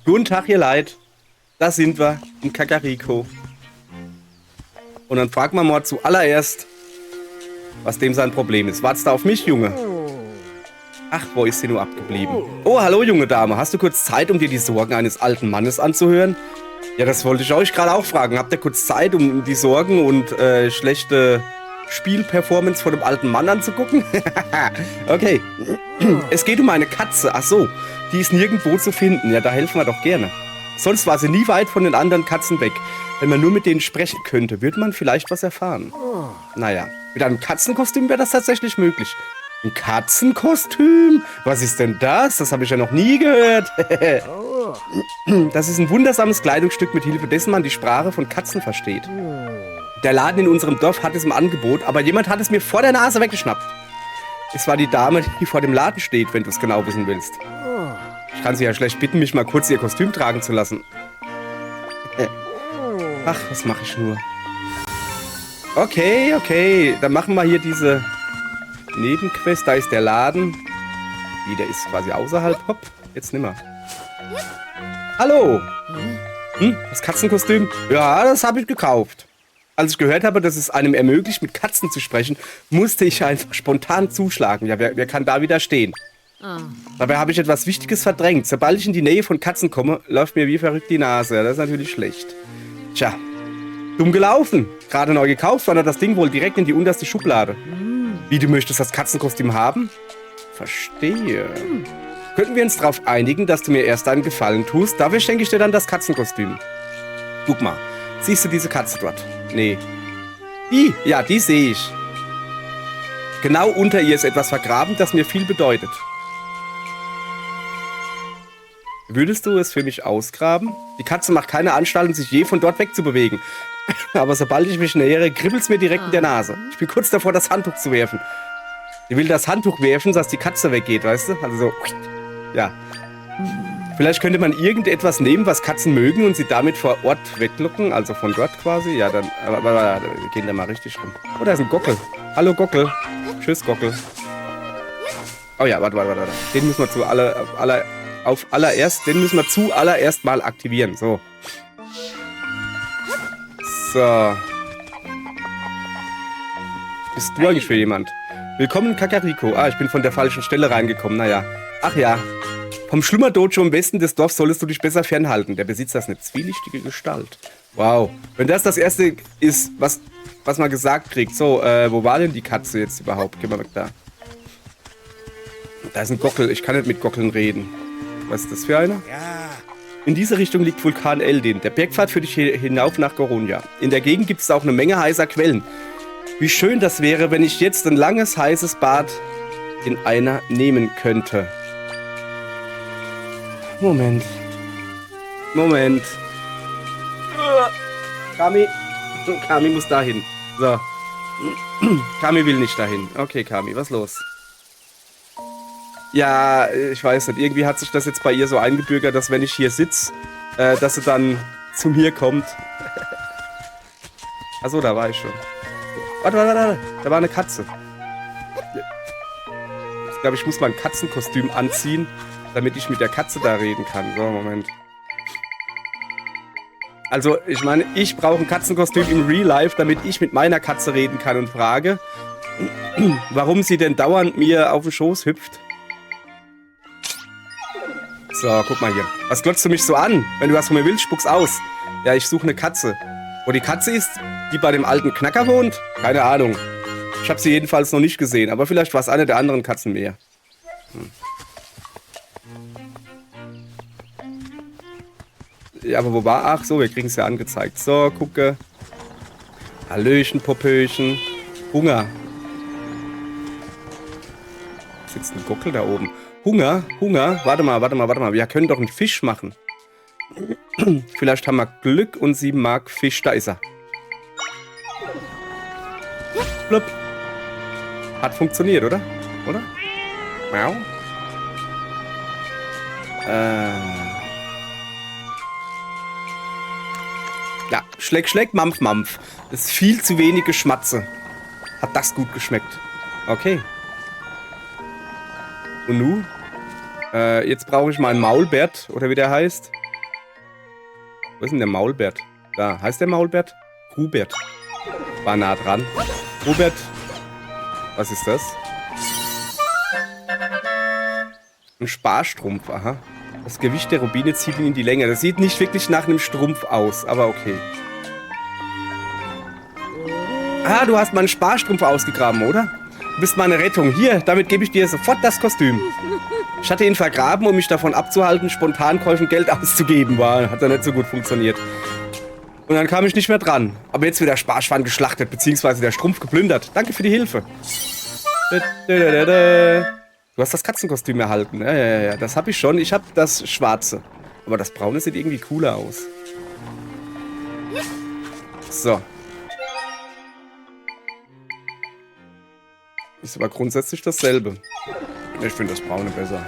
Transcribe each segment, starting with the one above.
Guten Tag, ihr Leid. Da sind wir, im Kakariko. Und dann fragen wir mal zuallererst, was dem sein Problem ist. Wartest du auf mich, Junge? Ach, wo ist sie nur abgeblieben? Oh, hallo, junge Dame. Hast du kurz Zeit, um dir die Sorgen eines alten Mannes anzuhören? Ja, das wollte ich euch gerade auch fragen. Habt ihr kurz Zeit, um die Sorgen und schlechte Spielperformance von dem alten Mann anzugucken? Okay. Es geht um eine Katze. Ach so, die ist nirgendwo zu finden. Ja, da helfen wir doch gerne. Sonst war sie nie weit von den anderen Katzen weg. Wenn man nur mit denen sprechen könnte, würde man vielleicht was erfahren. Naja, mit einem Katzenkostüm wäre das tatsächlich möglich. Ein Katzenkostüm? Was ist denn das? Das habe ich ja noch nie gehört. Das ist ein wundersames Kleidungsstück, mit Hilfe dessen man die Sprache von Katzen versteht. Der Laden in unserem Dorf hat es im Angebot, aber jemand hat es mir vor der Nase weggeschnappt. Es war die Dame, die vor dem Laden steht, wenn du es genau wissen willst. Ich kann sie ja schlecht bitten, mich mal kurz ihr Kostüm tragen zu lassen. Ach, was mache ich nur? Okay, dann machen wir hier diese Nebenquest. Da ist der Laden. Wie, der ist quasi außerhalb. Hopp, jetzt nimmer. Hallo! Das Katzenkostüm? Ja, das habe ich gekauft. Als ich gehört habe, dass es einem ermöglicht, mit Katzen zu sprechen, musste ich einfach spontan zuschlagen. Ja, wer kann da widerstehen? Dabei habe ich etwas Wichtiges verdrängt. Sobald ich in die Nähe von Katzen komme, läuft mir wie verrückt die Nase. Ja, das ist natürlich schlecht. Tja, dumm gelaufen. Gerade neu gekauft, wandert das Ding wohl direkt in die unterste Schublade. Wie, du möchtest das Katzenkostüm haben? Verstehe. Könnten wir uns darauf einigen, dass du mir erst einen Gefallen tust? Dafür schenke ich dir dann das Katzenkostüm. Guck mal, siehst du diese Katze dort? Nee. Die? Ja, die sehe ich. Genau unter ihr ist etwas vergraben, das mir viel bedeutet. Würdest du es für mich ausgraben? Die Katze macht keine Anstalten, sich je von dort wegzubewegen. Aber sobald ich mich nähere, kribbelt es mir direkt in der Nase. Ich bin kurz davor, das Handtuch zu werfen. Ich will das Handtuch werfen, dass die Katze weggeht, weißt du? Also so, ja. Vielleicht könnte man irgendetwas nehmen, was Katzen mögen und sie damit vor Ort weglocken, also von dort quasi. Ja, dann, aber wir gehen da mal richtig rum. Oh, da ist ein Gockel. Hallo Gockel. Tschüss Gockel. Oh ja, warte. Den müssen wir zuallererst mal aktivieren. So. So. Bist du eigentlich für jemand? Willkommen in Kakariko. Ah, ich bin von der falschen Stelle reingekommen. Naja. Ach ja. Vom Schlummerdojo im Westen des Dorfs solltest du dich besser fernhalten. Der Besitzer ist eine zwielichtige Gestalt. Wow. Wenn das das Erste ist, was man gesagt kriegt. So, wo war denn die Katze jetzt überhaupt? Geh mal weg da. Da ist ein Gockel. Ich kann nicht mit Gockeln reden. Was ist das für einer? Ja. In diese Richtung liegt Vulkan Eldin. Der Bergpfad führt dich hinauf nach Goronia. In der Gegend gibt es auch eine Menge heißer Quellen. Wie schön das wäre, wenn ich jetzt ein langes, heißes Bad in einer nehmen könnte. Moment. Kami muss dahin. So. Kami will nicht dahin. Okay, Kami, was los? Ja, ich weiß nicht. Irgendwie hat sich das jetzt bei ihr so eingebürgert, dass wenn ich hier sitze, dass sie dann zu mir kommt. Achso, da war ich schon. Warte. Da war eine Katze. Ich glaube, ich muss mal ein Katzenkostüm anziehen, damit ich mit der Katze da reden kann. So, Moment. Also, ich meine, ich brauche ein Katzenkostüm im Real Life, damit ich mit meiner Katze reden kann und frage, warum sie denn dauernd mir auf den Schoß hüpft. So, guck mal hier. Was glotzt du mich so an? Wenn du was von mir willst, spuck's aus. Ja, ich suche eine Katze. Wo die Katze ist, die bei dem alten Knacker wohnt? Keine Ahnung. Ich habe sie jedenfalls noch nicht gesehen, aber vielleicht war es eine der anderen Katzen mehr. Ja, aber wo war? Ach so, wir kriegen es ja angezeigt. So, gucke. Hallöchen, Popöchen. Hunger. Sitzt ein Gockel da oben. Hunger. Warte mal. Wir können doch einen Fisch machen. Vielleicht haben wir Glück und sie mag Fisch. Da ist er. Blub. Hat funktioniert, oder? Miau. Ja, Schleck, Schleck, Mampf, Mampf. Das ist viel zu wenig Geschmatze. Hat das gut geschmeckt. Okay. Und nu? Jetzt brauche ich meinen Maulbert, oder wie der heißt. Wo ist denn der Maulbert? Da, heißt der Maulbert? Hubert. War nah dran. Hubert. Was ist das? Ein Sparstrumpf, aha. Das Gewicht der Rubine zieht ihn in die Länge. Das sieht nicht wirklich nach einem Strumpf aus, aber okay. Ah, du hast meinen Sparstrumpf ausgegraben, oder? Du bist meine Rettung. Hier, damit gebe ich dir sofort das Kostüm. Ich hatte ihn vergraben, um mich davon abzuhalten, Spontankäufen Geld auszugeben. Hat ja nicht so gut funktioniert. Und dann kam ich nicht mehr dran. Aber jetzt wird der Sparschwein geschlachtet, beziehungsweise der Strumpf geplündert. Danke für die Hilfe. Du hast das Katzenkostüm erhalten. Ja, das habe ich schon. Ich habe das schwarze. Aber das braune sieht irgendwie cooler aus. So. Ist aber grundsätzlich dasselbe. Ich finde das braune besser.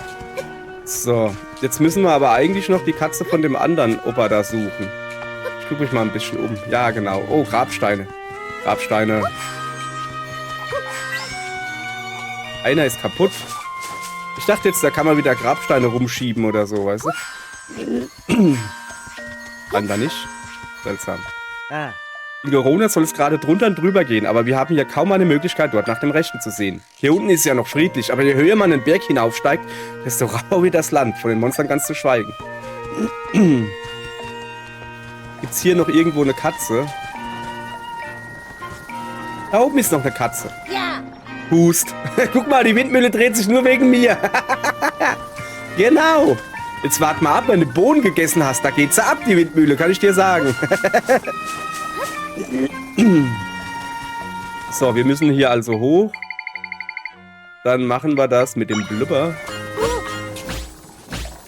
So. Jetzt müssen wir aber eigentlich noch die Katze von dem anderen Opa da suchen. Ich gucke mich mal ein bisschen um. Ja, genau. Oh, Grabsteine. Grabsteine. Einer ist kaputt. Ich dachte jetzt, da kann man wieder Grabsteine rumschieben oder so, weißt du? Scheinbar nicht. Seltsam. In Corona soll es gerade drunter und drüber gehen, aber wir haben hier kaum eine Möglichkeit, dort nach dem Rechten zu sehen. Hier unten ist es ja noch friedlich, aber je höher man den Berg hinaufsteigt, desto rauer wird das Land, von den Monstern ganz zu schweigen. Gibt's hier noch irgendwo eine Katze? Da oben ist noch eine Katze. Ja. Hust. Guck mal, die Windmühle dreht sich nur wegen mir. Genau. Jetzt wart mal ab, wenn du Bohnen gegessen hast. Da geht sie ab, die Windmühle, kann ich dir sagen. So, wir müssen hier also hoch. Dann machen wir das mit dem Blubber.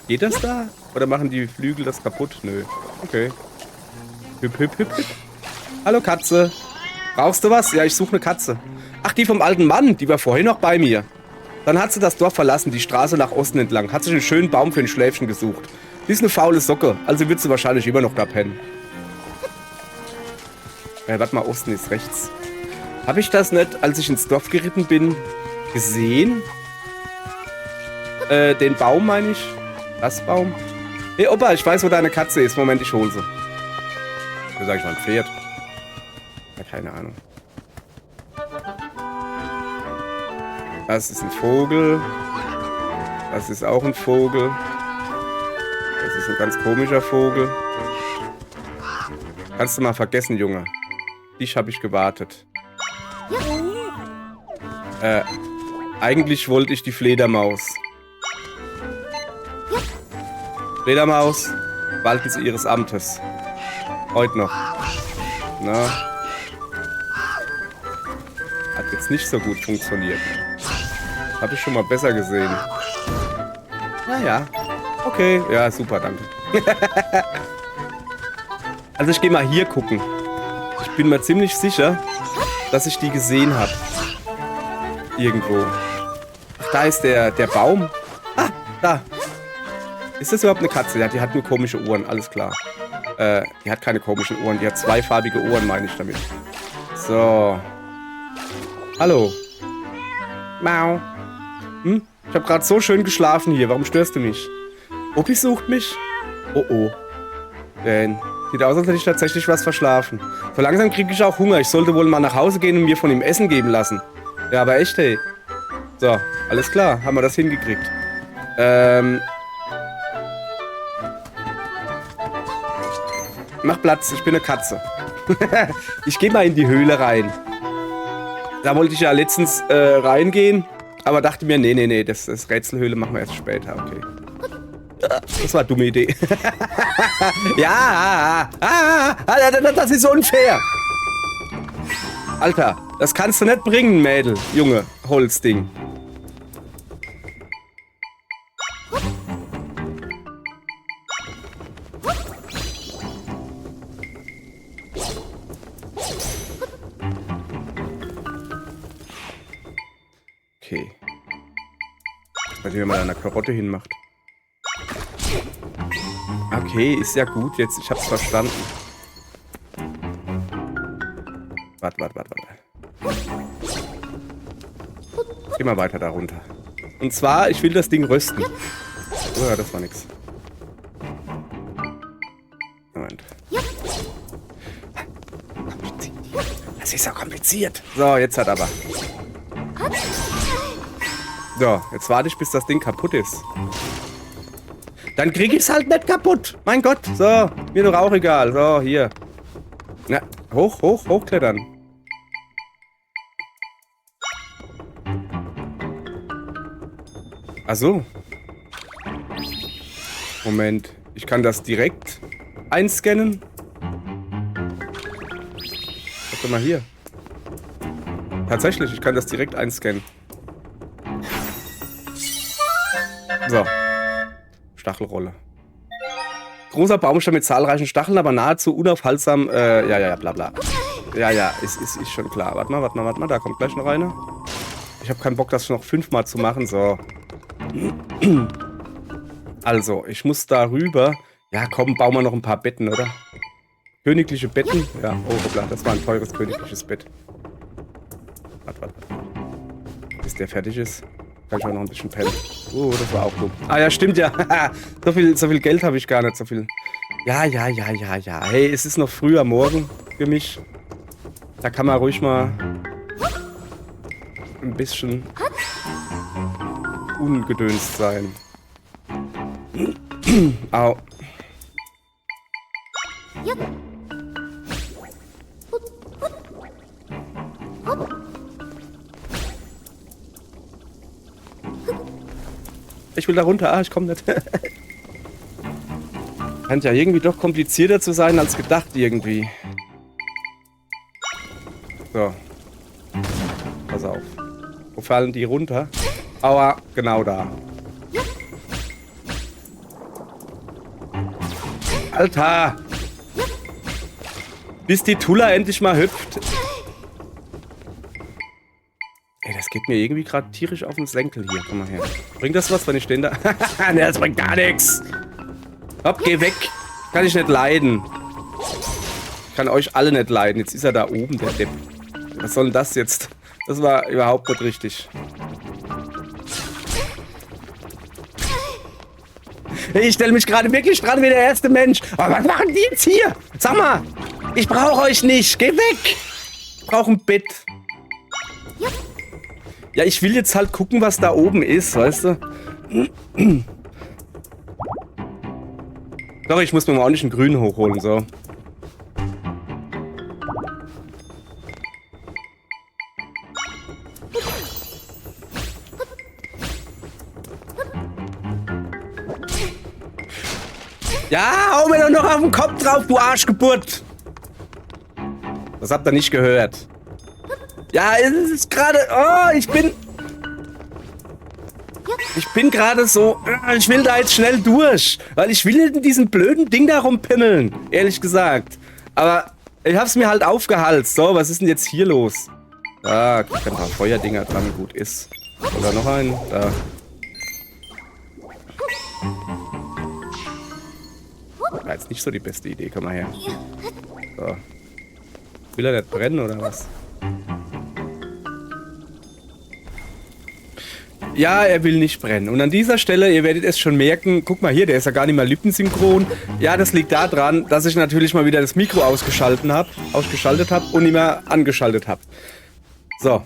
Geht das da? Oder machen die Flügel das kaputt? Nö. Okay. Hüp, hüp, hüp, hüp. Hallo Katze. Brauchst du was? Ja, ich suche eine Katze. Ach, die vom alten Mann, die war vorhin noch bei mir. Dann hat sie das Dorf verlassen, die Straße nach Osten entlang. Hat sich einen schönen Baum für ein Schläfchen gesucht. Die ist eine faule Socke, also wird sie wahrscheinlich immer noch da pennen. Warte mal, Osten ist rechts. Habe ich das nicht, als ich ins Dorf geritten bin, gesehen? Den Baum meine ich. Das Baum. Hey Opa, ich weiß, wo deine Katze ist. Moment, ich hole sie. Da sag ich mal ein Pferd. Ja, keine Ahnung. Das ist ein Vogel. Das ist auch ein Vogel. Das ist ein ganz komischer Vogel. Kannst du mal vergessen, Junge. Dich habe ich gewartet. Eigentlich wollte ich die Fledermaus. Fledermaus, walten Sie Ihres Amtes. Heute noch. Na. Hat jetzt nicht so gut funktioniert. Habe ich schon mal besser gesehen. Naja. Okay. Ja, super, danke. Also ich gehe mal hier gucken. Ich bin mir ziemlich sicher, dass ich die gesehen habe. Irgendwo. Ach, da ist der Baum. Ah, da. Ist das überhaupt eine Katze? Ja, die hat nur komische Ohren, alles klar. Die hat keine komischen Ohren, die hat zweifarbige Ohren, meine ich damit. So. Hallo. Mau. Hm? Ich habe gerade so schön geschlafen hier, warum störst du mich? Opi sucht mich? Oh oh. Denn sieht aus, als hätte ich tatsächlich was verschlafen. So langsam kriege ich auch Hunger. Ich sollte wohl mal nach Hause gehen und mir von ihm Essen geben lassen. Ja, aber echt, hey. So, alles klar. Haben wir das hingekriegt. Mach Platz, ich bin eine Katze. Ich gehe mal in die Höhle rein. Da wollte ich ja letztens reingehen, aber dachte mir, nee, das Rätselhöhle machen wir erst später, okay. Das war eine dumme Idee. Ja, das ist unfair. Alter, das kannst du nicht bringen, Mädel, Junge, Holzding. Okay. Ich weiß nicht, wie man da eine Karotte hinmacht. Okay, ist ja gut jetzt. Ich hab's verstanden. Warte. Geh mal weiter da runter. Und zwar, ich will das Ding rösten. Oh ja, das war nix. Moment. Das ist ja kompliziert. So, jetzt hat aber. So, jetzt warte ich, bis das Ding kaputt ist. Dann krieg ich's halt nicht kaputt. Mein Gott. So, mir doch auch egal. So, hier. Na, hochklettern. Ach so. Moment. Ich kann das direkt einscannen. Warte mal hier. Tatsächlich, ich kann das direkt einscannen. So. Stachelrolle. Großer Baumstamm mit zahlreichen Stacheln, aber nahezu unaufhaltsam. Ja, bla bla. Ja, ist schon klar. Warte mal, da kommt gleich noch eine. Ich habe keinen Bock, das noch 5-mal zu machen. So. Also, ich muss da rüber. Ja, komm, bauen wir noch ein paar Betten, oder? Königliche Betten? Ja, oh, hoppla, das war ein teures königliches Bett. Warte. Bis der fertig ist, kann ich auch noch ein bisschen pennen. Oh, das war auch dumm. Ah ja, stimmt ja. so viel Geld habe ich gar nicht, so viel. Ja. Hey, es ist noch früh am Morgen für mich. Da kann man ruhig mal ein bisschen ungedönst sein. Au. Ich will da runter. Ah, ich komme nicht. Scheint ja irgendwie doch komplizierter zu sein als gedacht irgendwie. So. Pass auf. Wo fallen die runter? Aua, genau da. Alter! Bis die Tulla endlich mal hüpft. Ey, das geht mir irgendwie gerade tierisch auf den Senkel hier. Komm mal her. Bringt das was, wenn ich stehen da? Ne, das bringt gar nichts. Hopp, geh weg. Kann ich nicht leiden. Ich kann euch alle nicht leiden. Jetzt ist er da oben, der Depp. Was soll denn das jetzt? Das war überhaupt nicht richtig. Ich stelle mich gerade wirklich dran wie der erste Mensch. Aber was machen die jetzt hier? Sag mal, ich brauche euch nicht. Geh weg. Ich brauche ein Bett. Ja, ich will jetzt halt gucken, was da oben ist, weißt du? Doch, ich muss mir mal ordentlich einen grünen hochholen, so. Ja, hau mir doch noch auf den Kopf drauf, du Arschgeburt! Das habt ihr nicht gehört. Ja, es ist gerade... Oh, ich bin gerade so... Ich will da jetzt schnell durch. Weil ich will nicht in diesem blöden Ding da rumpimmeln. Ehrlich gesagt. Aber ich hab's mir halt aufgehalst. So, was ist denn jetzt hier los? Da kriegt ein paar Feuerdinger dran. Gut ist. Oder noch einen? Da. War jetzt nicht so die beste Idee. Komm mal her. So. Will er nicht brennen oder was? Ja, er will nicht brennen. Und an dieser Stelle, ihr werdet es schon merken, guck mal hier, der ist ja gar nicht mehr lippensynchron. Ja, das liegt daran, dass ich natürlich mal wieder das Mikro ausgeschaltet habe und nicht mehr angeschaltet habe. So,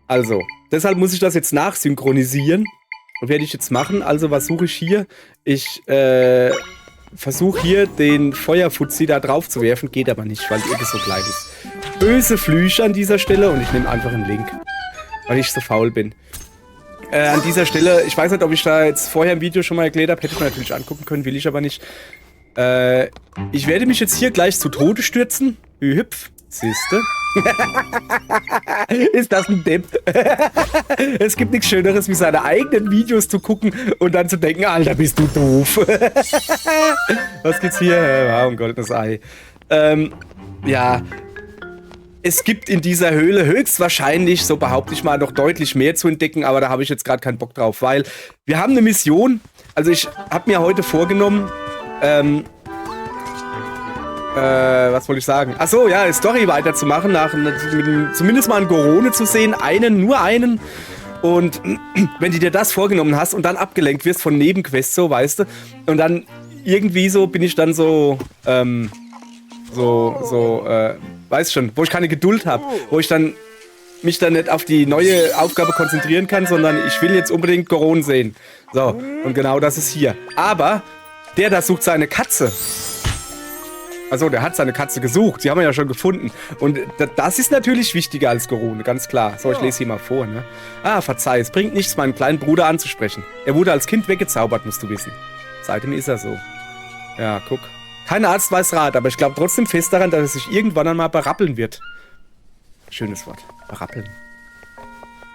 also, deshalb muss ich das jetzt nachsynchronisieren. Und werde ich jetzt machen. Also, was suche ich hier? Ich versuche hier den Feuerfuzzi da drauf zu werfen. Geht aber nicht, weil die Ecke so klein ist. Böse Flüche an dieser Stelle und ich nehme einfach einen Link. Weil ich so faul bin. An dieser Stelle, ich weiß nicht, ob ich da jetzt vorher im Video schon mal erklärt habe, hätte ich mir natürlich angucken können, will ich aber nicht. Ich werde mich jetzt hier gleich zu Tode stürzen. Hüpf, siehste. Ist das ein Depp? Es gibt nichts Schöneres, wie seine eigenen Videos zu gucken und dann zu denken, Alter, bist du doof. Was gibt's hier? Wow, ein goldenes Ei. Ja. Es gibt in dieser Höhle höchstwahrscheinlich, so behaupte ich mal, noch deutlich mehr zu entdecken, aber da habe ich jetzt gerade keinen Bock drauf, weil wir haben eine Mission. Also ich habe mir heute vorgenommen, Was wollte ich sagen? Achso, ja, Story weiterzumachen, zumindest mal einen Gorone zu sehen, nur einen. Und wenn du dir das vorgenommen hast und dann abgelenkt wirst von Nebenquests, so, weißt du, und dann irgendwie so bin ich dann weißt schon, wo ich keine Geduld habe, wo ich dann mich dann nicht auf die neue Aufgabe konzentrieren kann, sondern ich will jetzt unbedingt Goron sehen. So, und genau das ist hier. Aber der da sucht seine Katze. Also, der hat seine Katze gesucht. Sie haben ihn ja schon gefunden. Und das ist natürlich wichtiger als Gorone, ganz klar. So, ich lese hier mal vor, ne? Ah, verzeih, es bringt nichts, meinen kleinen Bruder anzusprechen. Er wurde als Kind weggezaubert, musst du wissen. Seitdem ist er so. Ja, guck. Kein Arzt weiß Rat, aber ich glaube trotzdem fest daran, dass er sich irgendwann einmal berappeln wird. Schönes Wort. Berappeln.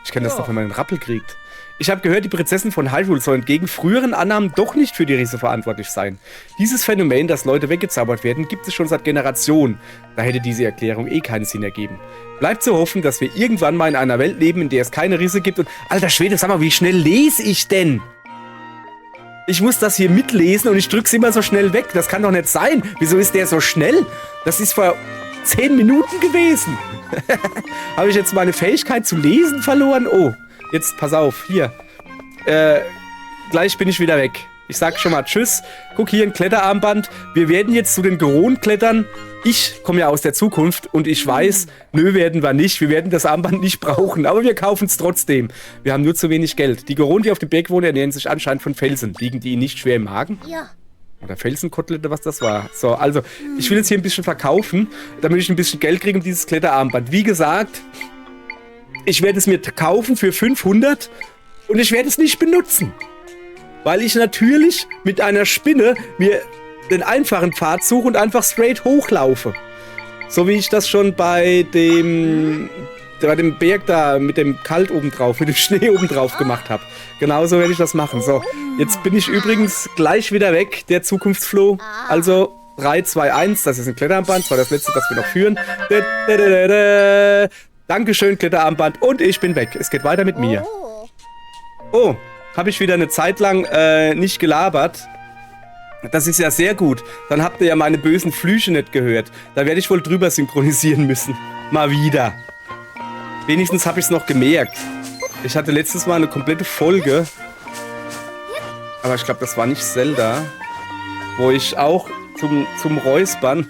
Ich kenne das doch, wenn man einen Rappel kriegt. Ich habe gehört, die Prinzessin von Hyrule soll entgegen früheren Annahmen doch nicht für die Risse verantwortlich sein. Dieses Phänomen, dass Leute weggezaubert werden, gibt es schon seit Generationen. Da hätte diese Erklärung eh keinen Sinn ergeben. Bleibt zu hoffen, dass wir irgendwann mal in einer Welt leben, in der es keine Risse gibt und... Alter Schwede, sag mal, wie schnell lese ich denn? Ich muss das hier mitlesen und ich drück's immer so schnell weg. Das kann doch nicht sein. Wieso ist der so schnell? Das ist vor 10 Minuten gewesen. Habe ich jetzt meine Fähigkeit zu lesen verloren? Oh, jetzt pass auf, hier. Gleich bin ich wieder weg. Ich sag schon mal Tschüss. Guck, hier ein Kletterarmband. Wir werden jetzt zu den Goron klettern. Ich komme ja aus der Zukunft und ich weiß, nö, werden wir nicht. Wir werden das Armband nicht brauchen, aber wir kaufen es trotzdem. Wir haben nur zu wenig Geld. Die Goron, die auf dem Berg wohnen, ernähren sich anscheinend von Felsen. Liegen die ihnen nicht schwer im Magen? Ja. Oder Felsenkotelette, was das war. So, also, ich will jetzt hier ein bisschen verkaufen, damit ich ein bisschen Geld kriege um dieses Kletterarmband. Wie gesagt, ich werde es mir kaufen für 500 und ich werde es nicht benutzen. Weil ich natürlich mit einer Spinne mir den einfachen Pfad suche und einfach straight hochlaufe. So wie ich das schon bei dem Berg da mit dem Kalt obendrauf, mit dem Schnee obendrauf gemacht habe. Genauso werde ich das machen. So, jetzt bin ich übrigens gleich wieder weg, der Zukunftsfloh. Also 3, 2, 1, das ist ein Kletterarmband, das war das letzte, das wir noch führen. Dankeschön, Kletterarmband, und ich bin weg. Es geht weiter mit mir. Oh, habe ich wieder eine Zeit lang nicht gelabert. Das ist ja sehr gut. Dann habt ihr ja meine bösen Flüche nicht gehört. Da werde ich wohl drüber synchronisieren müssen. Mal wieder. Wenigstens habe ich es noch gemerkt. Ich hatte letztes Mal eine komplette Folge. Aber ich glaube, das war nicht Zelda. Wo ich auch zum Räuspern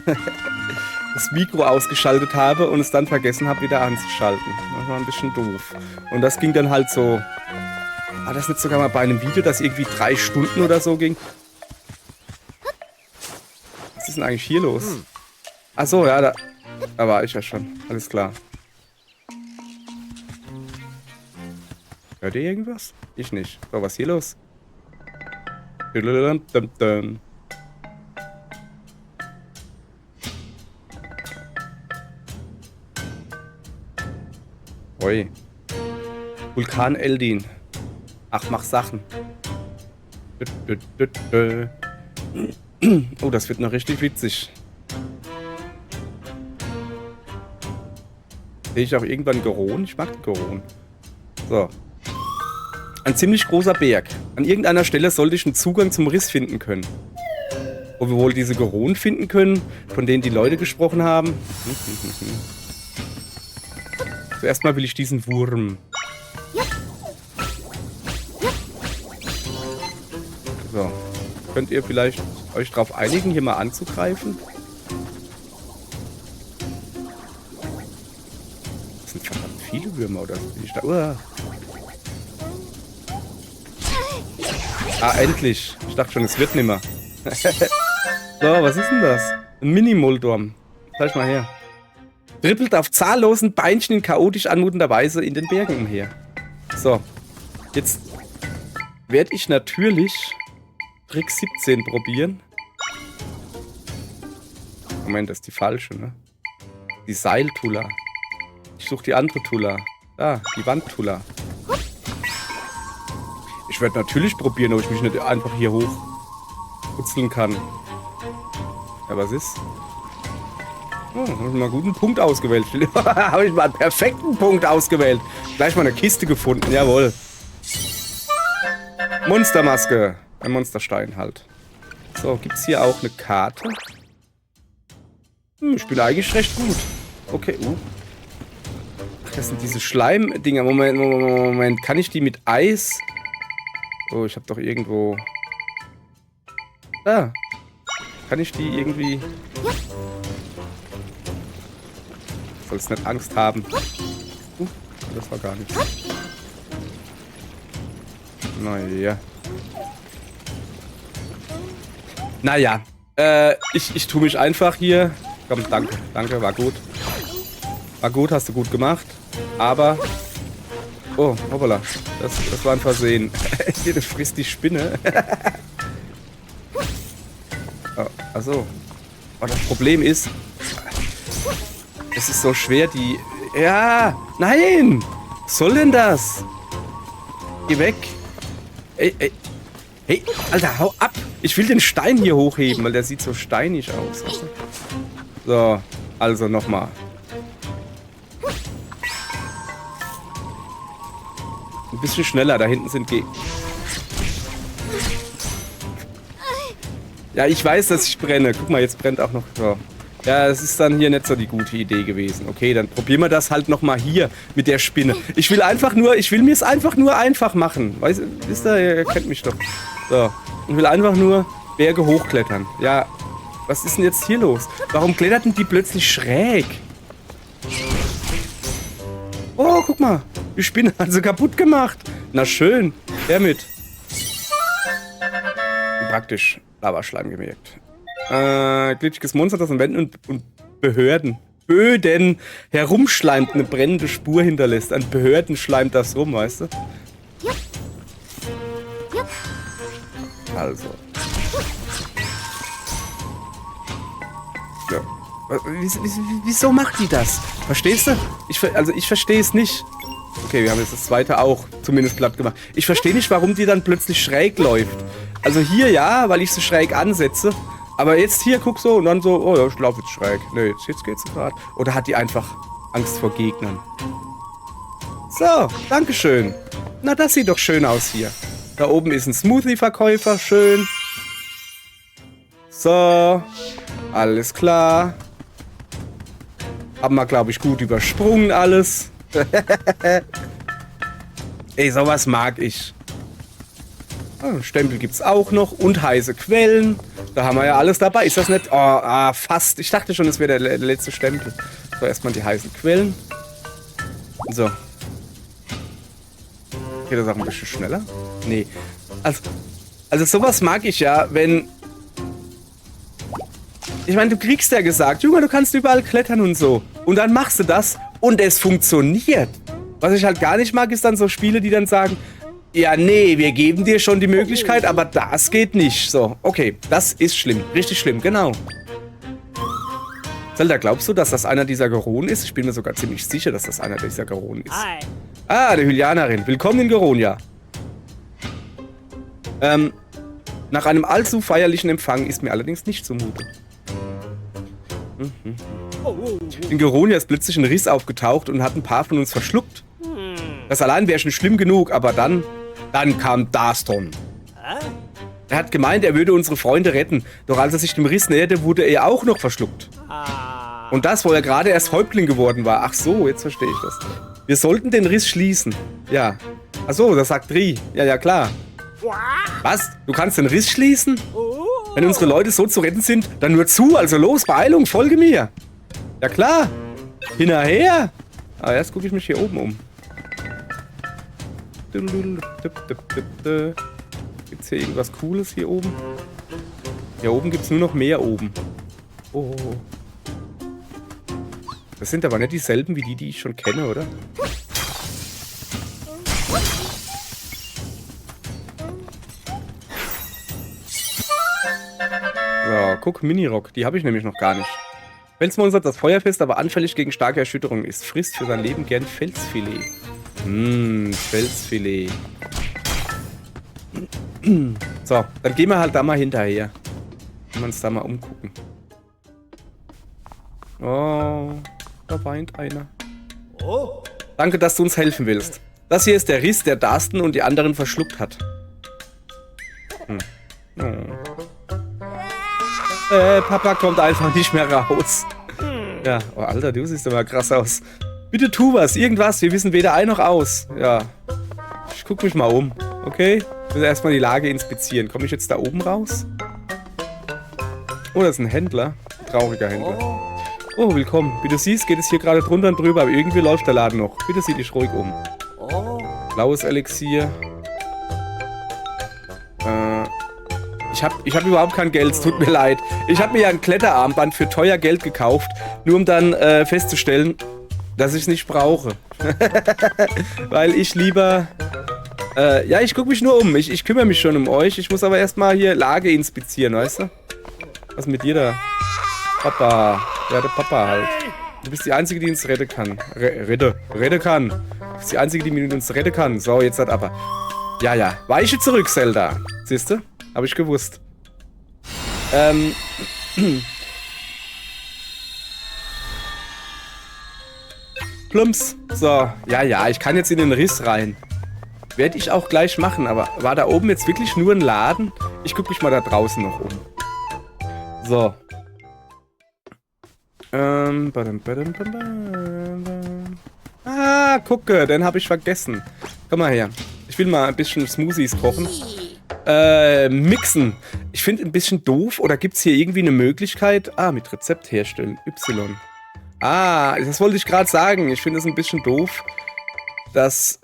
das Mikro ausgeschaltet habe und es dann vergessen habe, wieder anzuschalten. Das war ein bisschen doof. Und das ging dann halt so... War das nicht sogar mal bei einem Video, das irgendwie 3 Stunden oder so ging? Was ist denn eigentlich hier los? Achso, ja, da war ich ja schon. Alles klar. Hört ihr irgendwas? Ich nicht. So, was ist hier los? Oi. Vulkan Eldin. Ach, mach Sachen. Oh, das wird noch richtig witzig. Sehe ich auch irgendwann Goron? Ich mag Goron. So. Ein ziemlich großer Berg. An irgendeiner Stelle sollte ich einen Zugang zum Riss finden können. Wo wir wohl diese Goron finden können, von denen die Leute gesprochen haben. Zuerst mal will ich diesen Wurm. So. Könnt ihr vielleicht euch darauf einigen, hier mal anzugreifen? Das sind verdammt viele Würmer, oder bin ich da? Ah, endlich. Ich dachte schon, es wird nimmer. So, was ist denn das? Ein Mini-Moldorm. Zeig mal her. Trippelt auf zahllosen Beinchen in chaotisch anmutender Weise in den Bergen umher. So. Jetzt werde ich natürlich Trick 17 probieren. Moment, das ist die falsche, ne? Die Seiltula. Ich suche die andere Tula. Da, die Wandtula. Ich werde natürlich probieren, ob ich mich nicht einfach hier hoch putzeln kann. Ja, was ist? Oh, habe ich mal einen guten Punkt ausgewählt. Habe ich mal einen perfekten Punkt ausgewählt. Gleich mal eine Kiste gefunden, jawohl. Monstermaske. Ein Monsterstein halt. So, gibt es hier auch eine Karte? Ich bin eigentlich recht gut. Okay, Ach, das sind diese Schleim-Dinger. Moment. Kann ich die mit Eis... Oh, ich habe doch irgendwo... Da. Kann ich die irgendwie... Sollst nicht Angst haben. Das war gar nichts. Naja. Naja. Ich tue mich einfach hier... Komm, danke. Danke, war gut. War gut, hast du gut gemacht. Aber... Oh, hoppala. Das war ein Versehen. Das frisst die Spinne. Oh, achso. Oh, das Problem ist... Es ist so schwer, die... Ja! Nein! Was soll denn das? Geh weg. Ey. Hey, Alter, hau ab! Ich will den Stein hier hochheben, weil der sieht so steinig aus. So, also nochmal. Ein bisschen schneller, da hinten sind Gegner. Ja, ich weiß, dass ich brenne. Guck mal, jetzt brennt auch noch... So. Ja, es ist dann hier nicht so die gute Idee gewesen. Okay, dann probieren wir das halt nochmal hier mit der Spinne. Ich will mir es einfach nur einfach machen. Wisst ihr, ihr kennt mich doch. So, ich will einfach nur Berge hochklettern. Ja, was ist denn jetzt hier los? Warum kletterten die plötzlich schräg? Oh, guck mal. Die Spinne hat sie kaputt gemacht. Na schön. Her mit. Praktisch. Lavaschleim gemerkt. Glitschiges Monster, das an Wänden und Böden herumschleimt, eine brennende Spur hinterlässt. An Behörden schleimt das rum, weißt du? Also. Ja. Wieso macht die das? Verstehst du? Ich verstehe es nicht. Okay, wir haben jetzt das zweite auch zumindest platt gemacht. Ich verstehe nicht, warum die dann plötzlich schräg läuft. Also hier ja, weil ich sie schräg ansetze. Aber jetzt hier, guck so und dann so, oh ja, ich laufe jetzt schräg. Nee, jetzt geht's gerade. Oder hat die einfach Angst vor Gegnern? So, dankeschön. Na, das sieht doch schön aus hier. Da oben ist ein Smoothie-Verkäufer, schön. So, alles klar. Haben wir, glaube ich, gut übersprungen alles. Ey, sowas mag ich. Stempel gibt's auch noch und heiße Quellen. Da haben wir ja alles dabei. Ist das nicht? Oh, fast. Ich dachte schon, es wäre der letzte Stempel. So, erstmal die heißen Quellen. So. Geht das auch ein bisschen schneller? Nee. Also sowas mag ich ja, wenn... Ich meine, du kriegst ja gesagt, Junge, du kannst überall klettern und so. Und dann machst du das und es funktioniert. Was ich halt gar nicht mag, ist dann so Spiele, die dann sagen... Ja, nee, wir geben dir schon die Möglichkeit, aber das geht nicht. So, okay, das ist schlimm. Richtig schlimm, genau. Zelda, glaubst du, dass das einer dieser Geronen ist? Ich bin mir sogar ziemlich sicher, dass das einer dieser Geronen ist. Hi. Ah, die Hylianerin. Willkommen in Geronia. Nach einem allzu feierlichen Empfang ist mir allerdings nicht zumute. In Geronia ist plötzlich ein Riss aufgetaucht und hat ein paar von uns verschluckt. Das allein wäre schon schlimm genug, aber dann kam Daston. Er hat gemeint, er würde unsere Freunde retten. Doch als er sich dem Riss näherte, wurde er auch noch verschluckt. Und das, wo er gerade erst Häuptling geworden war. Ach so, jetzt verstehe ich das. Wir sollten den Riss schließen. Ja. Ach so, das sagt Dri. Ja, klar. Was? Du kannst den Riss schließen? Wenn unsere Leute so zu retten sind, dann nur zu. Also los, Beeilung, folge mir. Ja klar. Hinterher. Aber erst gucke ich mich hier oben um. Gibt's hier irgendwas Cooles hier oben? Hier oben gibt's nur noch mehr oben. Oh. Das sind aber nicht dieselben wie die ich schon kenne, oder? So, guck, Minirock. Die habe ich nämlich noch gar nicht. Felsmonster hat das Feuerfest, aber anfällig gegen starke Erschütterungen ist. Frisst für sein Leben gern Felsfilet. Felsfilet. So, dann gehen wir halt da mal hinterher. Können wir uns da mal umgucken. Oh, da weint einer. Oh. Danke, dass du uns helfen willst. Das hier ist der Riss, der Daston und die anderen verschluckt hat. Oh. Papa kommt einfach nicht mehr raus. Ja, oh Alter, du siehst immer krass aus. Bitte tu was, irgendwas. Wir wissen weder ein noch aus. Ja. Ich guck mich mal um, okay? Ich muss erstmal die Lage inspizieren. Komme ich jetzt da oben raus? Oh, das ist ein Händler. Ein trauriger Händler. Oh, willkommen. Wie du siehst, geht es hier gerade drunter und drüber, aber irgendwie läuft der Laden noch. Bitte sieh dich ruhig um. Blaues Elixier. Ich hab überhaupt kein Geld, es tut mir leid. Ich habe mir ja ein Kletterarmband für teuer Geld gekauft, nur um dann festzustellen, dass ich es nicht brauche. Weil ich lieber... ja, ich gucke mich nur um. Ich kümmere mich schon um euch. Ich muss aber erstmal hier Lage inspizieren, weißt du? Was ist mit dir da? Papa. Ja, der Papa halt. Du bist die Einzige, die uns retten kann. Rette kann. Du bist die Einzige, die uns retten kann. So, jetzt hat aber... Ja, ja. Weiche zurück, Zelda. Siehste? Habe ich gewusst. Plumps. So. Ja, ja. Ich kann jetzt in den Riss rein. Werde ich auch gleich machen. Aber war da oben jetzt wirklich nur ein Laden? Ich gucke mich mal da draußen noch um. So. Ah, gucke, den habe ich vergessen. Komm mal her. Ich will mal ein bisschen Smoothies kochen. Mixen. Ich finde ein bisschen doof. Oder gibt es hier irgendwie eine Möglichkeit? Ah, mit Rezept herstellen. Y. Ah, das wollte ich gerade sagen. Ich finde es ein bisschen doof, dass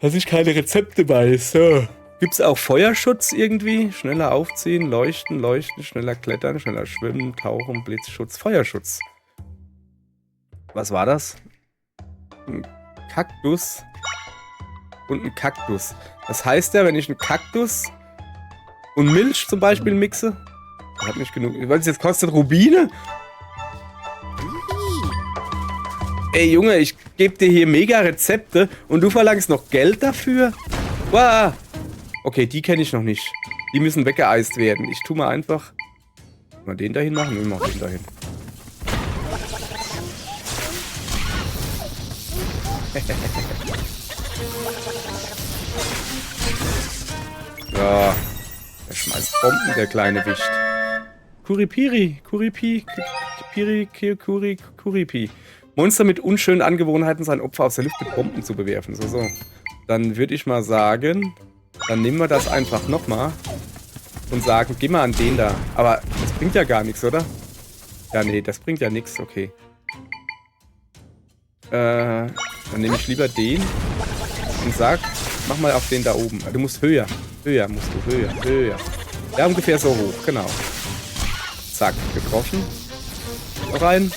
ich keine Rezepte weiß. So. Gibt es auch Feuerschutz irgendwie? Schneller aufziehen, leuchten, schneller klettern, schneller schwimmen, tauchen, Blitzschutz, Feuerschutz. Was war das? Ein Kaktus und ein Kaktus. Das heißt ja, wenn ich einen Kaktus und Milch zum Beispiel mixe, hat nicht genug. Was es jetzt kostet? Rubine? Ey Junge, ich gebe dir hier mega Rezepte und du verlangst noch Geld dafür? Wow. Okay, die kenne ich noch nicht. Die müssen weggeeist werden. Ich tue mal einfach... Mal den dahin machen? Wir machen den dahin. Ja. Er schmeißt Bomben, der kleine Wicht. Kuripiri. Kuripi. Monster mit unschönen Angewohnheiten sein Opfer aus der Luft mit Bomben zu bewerfen. So. Dann würde ich mal sagen... Dann nehmen wir das einfach nochmal und sagen, geh mal an den da. Aber das bringt ja gar nichts, oder? Ja, nee, das bringt ja nichts, okay. Dann nehme ich lieber den und sag, mach mal auf den da oben. Du musst höher. Höher musst du, höher. Ja, ungefähr so hoch, genau. Zack, getroffen. Rein.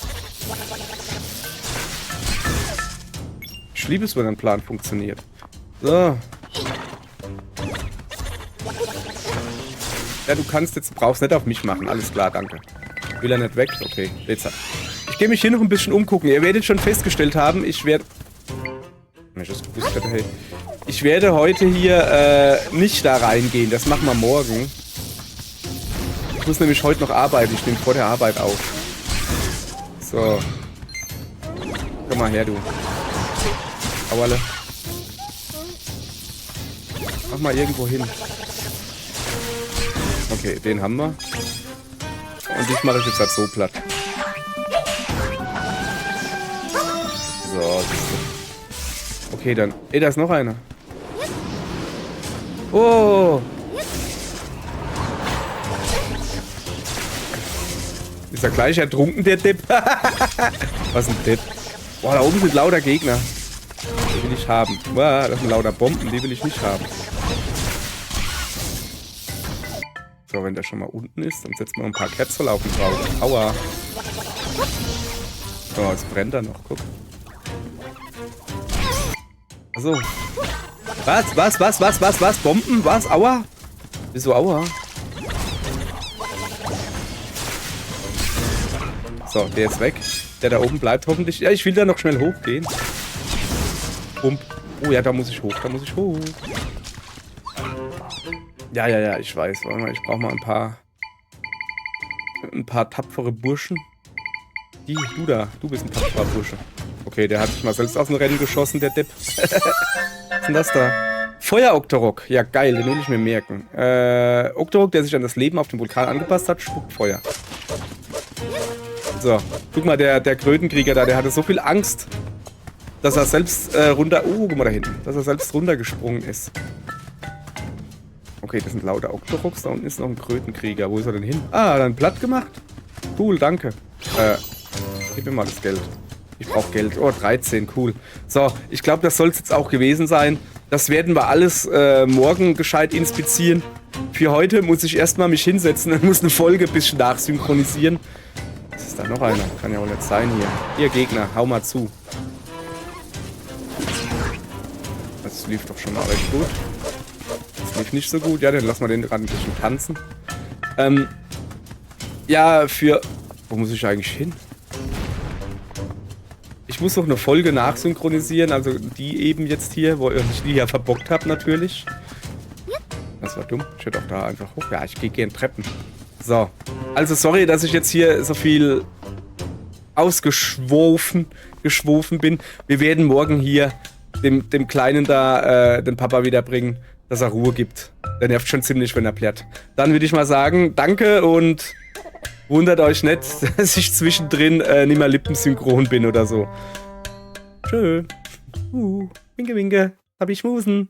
Ich liebe es, wenn ein Plan funktioniert. So. Ja, du kannst jetzt, brauchst nicht auf mich machen. Alles klar, danke. Will er nicht weg? Okay, jetzt. Ich gehe mich hier noch ein bisschen umgucken. Ihr werdet schon festgestellt haben, ich werde heute hier nicht da reingehen. Das machen wir morgen. Ich muss nämlich heute noch arbeiten. Ich nehme vor der Arbeit auf. So. Komm mal her, du. Auerle. Mach mal irgendwo hin. Okay, den haben wir. Und dich mache ich jetzt halt so platt. So, okay, dann. Ey, da ist noch einer. Oh! Ist er gleich ertrunken, der Depp? Was ein Depp. Boah, da oben sind lauter Gegner. Die will ich haben. Boah, das sind lauter Bomben, die will ich nicht haben. So, wenn der schon mal unten ist, dann setzen wir ein paar Kerzenlaufen drauf. Aua. So, jetzt brennt er noch, guck. Achso. Was? Bomben? Was? Aua? Wieso Aua? So, der ist weg. Der da oben bleibt hoffentlich. Ja, ich will da noch schnell hochgehen. Bump. Oh ja, da muss ich hoch. Ja, ich weiß. Warte mal, ich brauche mal ein paar tapfere Burschen. Du da, du bist ein tapferer Bursche. Okay, der hat sich mal selbst aus dem Rennen geschossen, der Depp. Was ist denn das da? Feuer-Octorok. Ja, geil, den will ich mir merken. Octorok, der sich an das Leben auf dem Vulkan angepasst hat, spuckt Feuer. So, guck mal, der Krötenkrieger da, der hatte so viel Angst, dass er selbst guck mal da hinten, dass er selbst runtergesprungen ist. Okay, das sind lauter Octoroks, da unten ist noch ein Krötenkrieger. Wo ist er denn hin? Ah, dann platt gemacht. Cool, danke. Gib mir mal das Geld. Ich brauche Geld. Oh, 13, cool. So, ich glaube, das soll es jetzt auch gewesen sein. Das werden wir alles morgen gescheit inspizieren. Für heute muss ich erstmal mich hinsetzen und muss eine Folge ein bisschen nachsynchronisieren. Was ist da noch einer? Kann ja auch nicht sein hier. Hier, Gegner, hau mal zu. Das lief doch schon mal recht gut. Das lief nicht so gut. Ja, dann lassen wir den gerade ein bisschen tanzen. Ja, wo muss ich eigentlich hin? Ich muss noch eine Folge nachsynchronisieren, also die eben jetzt hier, wo ich die ja verbockt habe natürlich. Das war dumm. Ich hätte auch da einfach hoch. Ja, ich gehe gern Treppen. So. Also sorry, dass ich jetzt hier so viel geschwofen bin. Wir werden morgen hier dem Kleinen da den Papa wiederbringen, dass er Ruhe gibt. Der nervt schon ziemlich, wenn er plärt. Dann würde ich mal sagen, danke und wundert euch nicht, dass ich zwischendrin nicht mehr lippensynchron bin oder so. Tschö. Winke, winke. Hab ich Musen.